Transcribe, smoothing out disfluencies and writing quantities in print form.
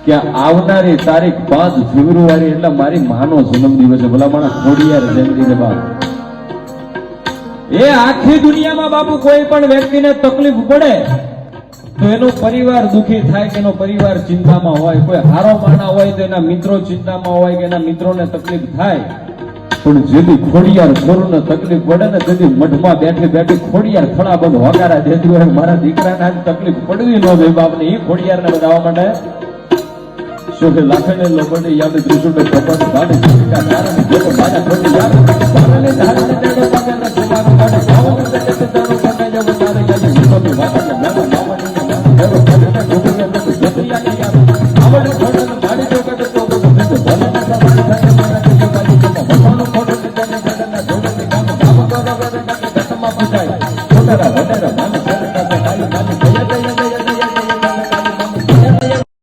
કે આવનારી તારીખ 5 ફેબ્રુઆરી એટલે મારી માનો જન્મદિવસ છે. ભલા માણસ ખોડિયાર જયંતિ છે બાપ. એ આખી દુનિયામાં બાપુ કોઈ પણ વ્યક્તિને તકલીફ પડે તો એનો પરિવાર દુખી થાય કે એનો પરિવાર ચિંતામાં હોય. કોઈ હારો માણા હોય તો એના મિત્રો ચિંતામાં હોય કે એના મિત્રોને તકલીફ થાય. પણ જેથી ખોડિયાર છોરુને તકલીફ પડે ને તેથી મઠમાં બેઠી બેઠી ખોડિયાર થોડા બધો હોકારા દેતી હોય મારા દીકરાને આજ તકલીફ પડવી ન જોઈએ બાપને. એ ખોડિયારને બતાવવા માટે શોભે લાખને લોકોને યાદ ત્રિશુળને કપટ ગાડે ચિકા તારાને જેતો માયા છોડી યાદ બારને ધારને તેડો પાગેને સુમારો ગાડે ભાવને તેડે તેડો પટાઈ જાવ તારે યાદ વિશ્વની વાતને